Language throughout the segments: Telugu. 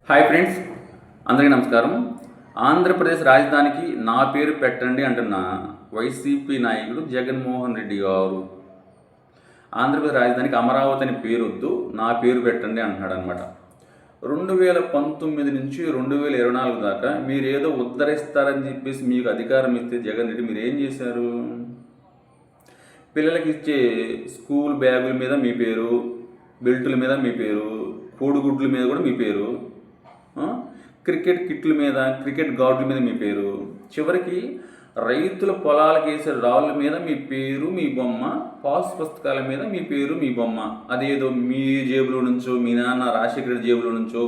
హాయ్ ఫ్రెండ్స్, అందరికీ నమస్కారం. ఆంధ్రప్రదేశ్ రాజధానికి నా పేరు పెట్టండి అంటున్న వైసీపీ నాయకుడు జగన్మోహన్ రెడ్డి గారు ఆంధ్రప్రదేశ్ రాజధానికి అమరావతి అని పేరు వద్దు, నా పేరు పెట్టండి అంటున్నాడు అనమాట. 2019 నుంచి 2024 దాకా మీరు ఏదో ఉద్ధరిస్తారని చెప్పేసి మీకు అధికారం ఇస్తే జగన్ రెడ్డి మీరు ఏం చేశారు? పిల్లలకి ఇచ్చే స్కూల్ బ్యాగుల మీద మీ పేరు, బెల్టుల మీద మీ పేరు, కోడిగుడ్ల మీద కూడా మీ పేరు, క్రికెట్ కిట్ల మీద, క్రికెట్ గార్డుల మీద మీ పేరు, చివరికి రైతుల పొలాలకు వేసే రాళ్ళ మీద మీ పేరు, మీ బొమ్మ, పాస్ పుస్తకాల మీద మీ పేరు, మీ బొమ్మ. అదేదో మీ జేబులో నుంచో, మీ నాన్న రాజశేఖర రెడ్డి జేబులో నుంచో,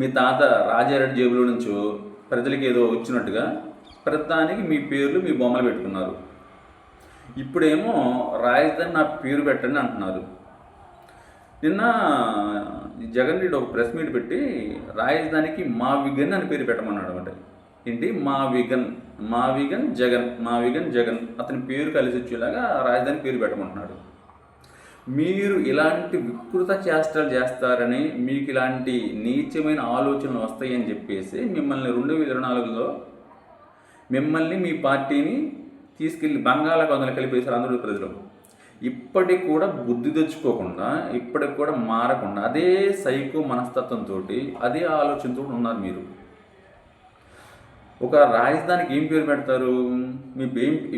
మీ తాత రాజారెడ్డి జేబులో నుంచో ప్రజలకి ఏదో వచ్చినట్టుగా ప్రతిదానికి మీ పేర్లు, మీ బొమ్మలు పెట్టుకున్నారు. ఇప్పుడేమో రాజధాని నా పేరు పెట్టండి అంటున్నారు. నిన్న జగన్ రెడ్డి ఒక ప్రెస్ మీట్ పెట్టి రాజధానికి మా విగన్ అని పేరు పెట్టమన్నాడు అనమాట. ఏంటి మా విగన్ జగన్ అతని పేరు కలిసి వచ్చేలాగా రాజధాని పేరు పెట్టమంటున్నాడు. మీరు ఇలాంటి వికృత చేష్టలు చేస్తారని, మీకు ఇలాంటి నీచమైన ఆలోచనలు వస్తాయని చెప్పేసి మిమ్మల్ని 2024లో మిమ్మల్ని మీ పార్టీని తీసుకెళ్ళి బంగాళాఖాతంలో కలిపేశారు ఆంధ్రప్రదేశ్ ప్రజలు. ఇప్పటికి కూడా బుద్ధి తెచ్చుకోకుండా, ఇప్పటికి కూడా మారకుండా అదే సైకో మనస్తత్వంతో, అదే ఆలోచనతో ఉన్నారు మీరు. ఒక రాజధానికి ఏం పేరు పెడతారు?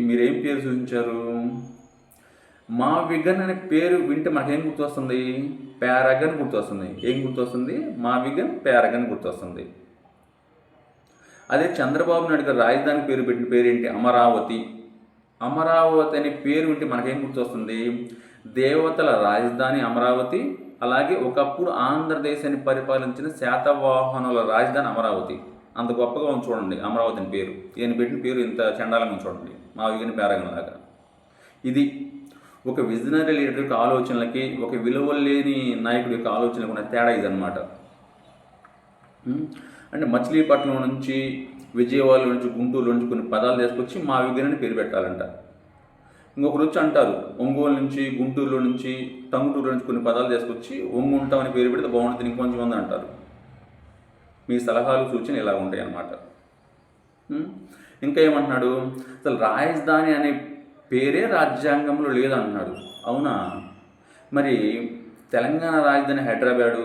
మీరేం పేరు సూచించారు? మా విగన్ అనే పేరు వింటే మనకేం గుర్తొస్తుంది? ప్యారగన్ గుర్తొస్తుంది. ఏం గుర్తొస్తుంది? మా విగన్ ప్యారగన్ గుర్తొస్తుంది. అదే చంద్రబాబు నాయుడు గారు రాజధానికి పేరు పెట్టిన పేరేంటి? అమరావతి. అమరావతి అనే పేరు వింటే మనకేం గుర్తొస్తుంది? దేవతల రాజధాని అమరావతి. అలాగే ఒకప్పుడు ఆంధ్రదేశాన్ని పరిపాలించిన శాతవాహనుల రాజధాని అమరావతి. అంత గొప్పగా ఉంది చూడండి అమరావతి అని పేరు. ఈయన పెట్టిన పేరు ఇంత చండాలంగా చూడండి, మా విగిన పేరగనలాగా. ఇది ఒక విజనరీ లీడర్ యొక్క ఆలోచనలకి, ఒక విలువలు లేని నాయకుడి యొక్క ఆలోచనలకు ఉన్న తేడా ఇదన్నమాట. అంటే మచిలీపట్నం నుంచి, విజయవాడ నుంచి, గుంటూరు నుంచి కొన్ని పదాలు తీసుకొచ్చి మా విగ్రహాన్ని పేరు పెట్టాలంట. ఇంకొకరు వచ్చి అంటారు ఒంగోలు నుంచి, గుంటూరులో నుంచి, టంగుటూరు నుంచి కొన్ని పదాలు తీసుకొచ్చి ఒంగు ఉంటామని పేరు పెడితే బాగుంటుంది ఇంకొంచెం మంది అంటారు. మీ సలహాలు సూచనలు ఇలా ఉంటాయి అన్నమాట. ఇంకా ఏమంటున్నాడు? అసలు రాజధాని అనే పేరే రాజ్యాంగంలో లేదంటున్నాడు. అవునా? మరి తెలంగాణ రాజధాని హైదరాబాదు,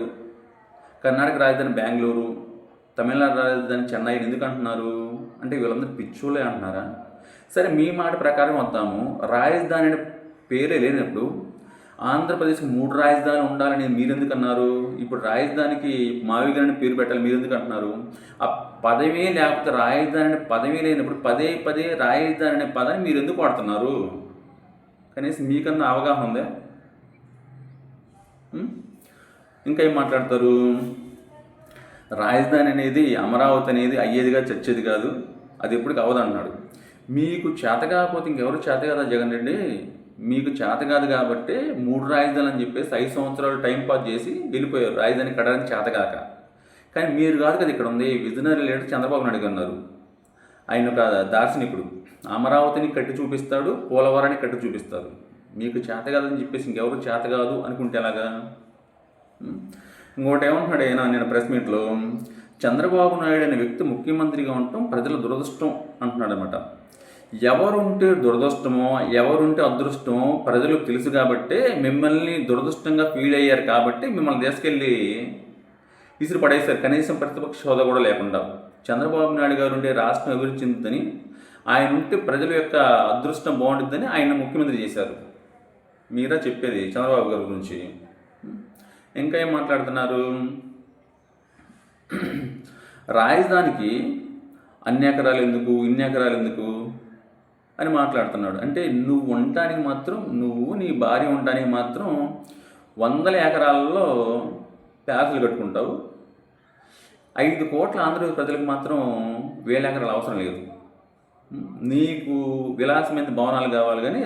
కర్ణాటక రాజధాని బెంగళూరు, తమిళనాడు రాజధాని చెన్నై ఎందుకు అంటున్నారు? అంటే వీళ్ళందరూ పిచ్చోళ్ళే అంటున్నారా? సరే, మీ మాట ప్రకారం వద్దాము. రాజధాని అనే పేరే లేనప్పుడు ఆంధ్రప్రదేశ్కి 3 రాజధానులు ఉండాలని మీరు ఎందుకు అన్నారు? ఇప్పుడు రాజధానికి మావిగాని పేరు పెట్టాలి మీరు ఎందుకు అంటున్నారు? ఆ పదవే లేకపోతే రాజధాని అనే పదవీ లేనప్పుడు పదే పదే రాజధాని అనే పదాన్ని మీరు ఎందుకు వాడుతున్నారు? కనీసం మీకన్నా అవగాహన ఉందా? ఇంకా ఏం మాట్లాడతారు? రాజధాని అనేది, అమరావతి అనేది అయ్యేదిగా చచ్చేది కాదు, అది ఎప్పటికి అవదన్నాడు. మీకు చేత కాకపోతే ఇంకెవరు చేత కదా జగన్ రెడ్డి? మీకు చేత కాదు కాబట్టి 3 రాజధానులు అని చెప్పేసి 5 సంవత్సరాలు టైంపాస్ చేసి వెళ్ళిపోయారు రాజధాని కట్టడానికి చేతగాక. కానీ మీరు కాదు కదా ఇక్కడ ఉంది. విజనరీ లీడర్ చంద్రబాబు నాయుడు అన్నారు. ఆయన ఒక దార్శనికుడు. అమరావతిని కట్టి చూపిస్తాడు, పోలవరాన్ని కట్టి చూపిస్తాడు. మీకు చేత కాదని చెప్పేసి ఇంకెవరు చేత కాదు అనుకుంటే ఎలాగా? ఇంకోటి ఏమంటున్నాడు ఆయన నేను ప్రెస్ మీట్లో, చంద్రబాబు నాయుడు అనే వ్యక్తి ముఖ్యమంత్రిగా ఉండటం ప్రజల దురదృష్టం అంటున్నాడు అనమాట. ఎవరుంటే దురదృష్టమో, ఎవరుంటే అదృష్టమో ప్రజలకు తెలుసు కాబట్టి మిమ్మల్ని దురదృష్టంగా ఫీల్ అయ్యారు కాబట్టి మిమ్మల్ని తీసుకెళ్ళి విసిరి పడేశారు. కనీసం ప్రతిపక్ష హోదా కూడా లేకుండా. చంద్రబాబు నాయుడు గారు ఉంటే రాష్ట్రం అభివృద్ధి చెందుతుందని, ఆయన ఉంటే ప్రజల యొక్క అదృష్టం బాగుంటుందని ఆయన ముఖ్యమంత్రి చేశారు. మీరా చెప్పేది చంద్రబాబు గారి గురించి. ఇంకా ఏం మాట్లాడుతున్నారు? రాజధానికి అన్ని ఎకరాలు ఎందుకు, ఇన్ని ఎకరాలు ఎందుకు అని మాట్లాడుతున్నాడు. అంటే నువ్వు ఉండటానికి మాత్రం, నువ్వు నీ భార్య ఉండటానికి మాత్రం 100 ఎకరాలలో ప్యాలెస్లు కట్టుకుంటావు. 5 కోట్ల ఆంధ్రప్రదేశ్ ప్రజలకు మాత్రం 1000 ఎకరాలు అవసరం లేదు. నీకు విలాసమైన భవనాలు కావాలి కానీ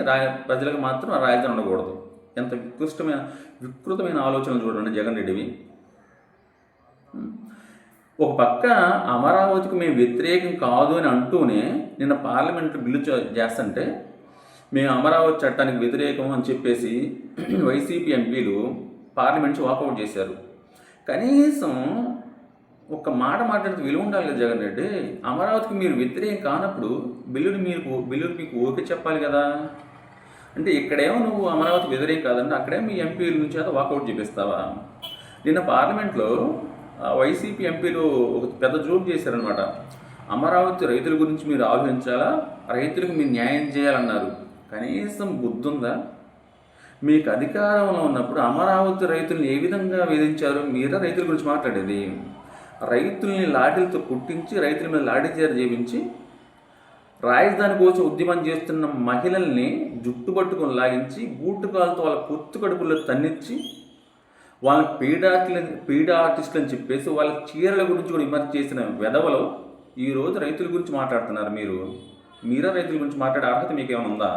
ప్రజలకు మాత్రం రాజధాని ఉండకూడదు. ఎంత వికృతమైన ఆలోచనలు చూడండి జగన్ రెడ్డివి. ఒక పక్క అమరావతికి మేము వ్యతిరేకం కాదు అని అంటూనే నిన్న పార్లమెంట్ బిల్లు చేస్తుంటే మేము అమరావతి చట్టానికి వ్యతిరేకం అని చెప్పేసి వైసీపీ ఎంపీలు పార్లమెంట్ వాకౌట్ చేశారు. కనీసం ఒక మాట మాట్లాడితే విలువ ఉండాలి కదా జగన్ రెడ్డి. అమరావతికి మీరు వ్యతిరేకం కానప్పుడు బిల్లుని మీకు ఓకే చెప్పాలి కదా. అంటే ఇక్కడేమో నువ్వు అమరావతి వ్యతిరేకం కాదంటే అక్కడేమో మీ ఎంపీల నుంచి అయితే వాకౌట్ చేపిస్తావా? నిన్న పార్లమెంట్లో వైసీపీ ఎంపీలు ఒక పెద్ద జోక్ చేశారనమాట. అమరావతి రైతుల గురించి మీరు ఆలోచించాలా, రైతులకు మీరు న్యాయం చేయాలన్నారు. కనీసం బుద్ధుందా? మీకు అధికారంలో ఉన్నప్పుడు అమరావతి రైతుల్ని ఏ విధంగా వేధించారు? మీరే రైతుల గురించి మాట్లాడేది. రైతుల్ని లాఠీలతో కుట్టించి రైతుల మీద లాఠీచార్జ్ చేయించి రాజధాని కోసం ఉద్యమం చేస్తున్న మహిళల్ని జుట్టు పట్టుకొని లాగించి బూటు కాలుతో వాళ్ళ పొత్తు కడుపుల్లో తన్నిచ్చి వాళ్ళని పీడ ఆర్టిస్టులు అని చెప్పేసి వాళ్ళ చీరల గురించి కూడా విమర్శ చేసిన వెధవలో ఈరోజు రైతుల గురించి మాట్లాడుతున్నారు. మీరే రైతుల గురించి మాట్లాడే అర్హత మీకేమైనా ఉందా?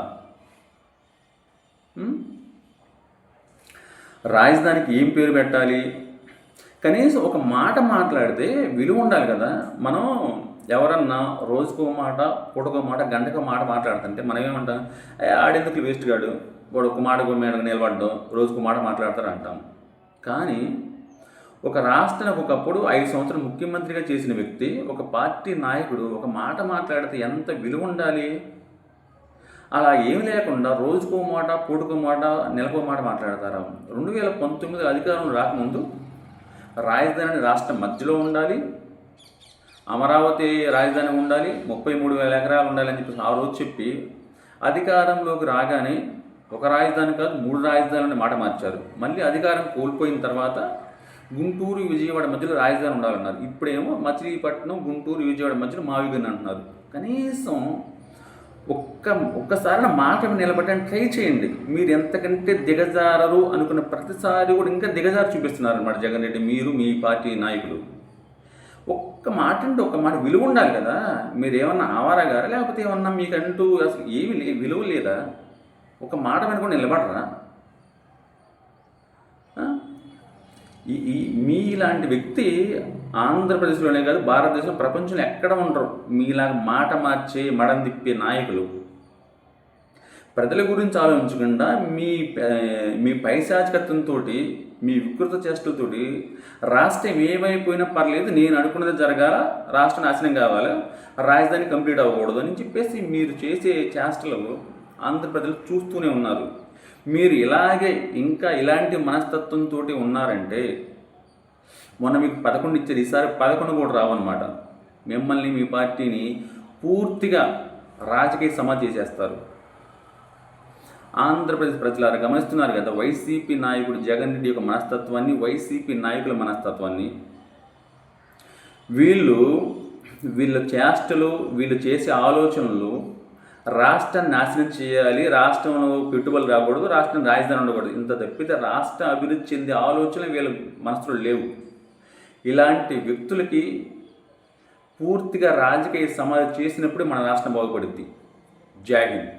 రాజధానికి ఏం పేరు పెట్టాలి? కనీసం ఒక మాట మాట్లాడితే విలువ ఉండాలి కదా. మనం ఎవరన్నా రోజుకో మాట, పూటకో మాట, గంటకో మాట మాట్లాడుతుంటే మనం ఏమంటాం? ఆడెందుకు వేస్ట్ గాడు, వాడు ఒక మాట మీద నిలబడ్డం, రోజుకో మాట మాట్లాడతారు అంటాం. కానీ ఒక రాష్ట్రానికి ఒకప్పుడు 5 సంవత్సరాలు ముఖ్యమంత్రిగా చేసిన వ్యక్తి, ఒక పార్టీ నాయకుడు ఒక మాట మాట్లాడితే ఎంత విలువ ఉండాలి? అలా ఏమి లేకుండా రోజుకో మాట, పూటకో మాట, నెలకో మాట మాట్లాడతారు. 2019 అధికారంలో రాకముందు రాజధాని రాష్ట్రం మధ్యలో ఉండాలి, అమరావతి రాజధాని ఉండాలి, 33,000 ఎకరాలు ఉండాలని చెప్పేసి ఆ రోజు చెప్పి అధికారంలోకి రాగానే ఒక రాజధాని కాదు 3 రాజధానులని మాట మార్చారు. మళ్ళీ అధికారం కోల్పోయిన తర్వాత గుంటూరు విజయవాడ మధ్యలో రాజధాని ఉండాలన్నారు. ఇప్పుడేమో మచిలీపట్నం గుంటూరు విజయవాడ మధ్యలో మావిగన్ అంటున్నారు. కనీసం ఒక్కసారి మాట నిలబడడానికి ట్రై చేయండి. మీరు ఎంతకంటే దిగజారరు అనుకున్న ప్రతిసారి కూడా ఇంకా దిగజారు చూపిస్తున్నారు అన్నమాట జగన్ రెడ్డి, మీరు మీ పార్టీ నాయకులు. ఒక్క మాట అంటే ఒక మాట విలువ ఉండాలి కదా. మీరు ఏమన్నా ఆవారగారా, లేకపోతే ఏమన్నా మీకంటూ అసలు ఏమి విలువ లేదా? ఒక మాట మీద కూడా నిలబడరా? మీలాంటి వ్యక్తి ఆంధ్రప్రదేశ్లోనే కాదు భారతదేశంలో ప్రపంచంలో ఎక్కడ ఉండరు. మీలాగా మాట మార్చే మడం తిప్పే నాయకులు. ప్రజల గురించి ఆలోచించకుండా మీ పైశాచికత్వంతో, మీ వికృత చేష్టలతోటి రాష్ట్రం ఏమైపోయినా పర్లేదు, నేను అనుకున్నది జరగాల, రాష్ట్రం నాశనం కావాలి, రాజధాని కంప్లీట్ అవ్వకూడదు అని చెప్పేసి మీరు చేసే చేష్టలు ఆంధ్రప్రజలు చూస్తూనే ఉన్నారు. మీరు ఇంకా ఇలాంటి మనస్తత్వంతో ఉన్నారంటే మొన్న మీకు 11 ఇచ్చారు, ఈసారి 11 కూడా రావన్నమాట. మిమ్మల్ని మీ పార్టీని పూర్తిగా రాజకీయ సమాధి చేసేస్తారు. ఆంధ్రప్రదేశ్ ప్రజలారా గమనిస్తున్నారు కదా వైసీపీ నాయకుడు జగన్ రెడ్డి యొక్క మనస్తత్వాన్ని, వైసీపీ నాయకుల మనస్తత్వాన్ని. వీళ్ళ చేష్టలు, వీళ్ళు చేసే ఆలోచనలు రాష్ట్రాన్ని నాశనం చేయాలి, రాష్ట్రంలో పెట్టుబడులు రాకూడదు, రాష్ట్రం రాజధాని ఉండకూడదు. ఇంత తప్పితే రాష్ట్ర అభివృద్ధి చెందే ఆలోచనలు వీళ్ళ మనసులో లేవు. ఇలాంటి వ్యక్తులకి పూర్తిగా రాజకీయ సమాధి చేసినప్పుడు మన రాష్ట్రం బాగుపడుద్ది. జై హింద్.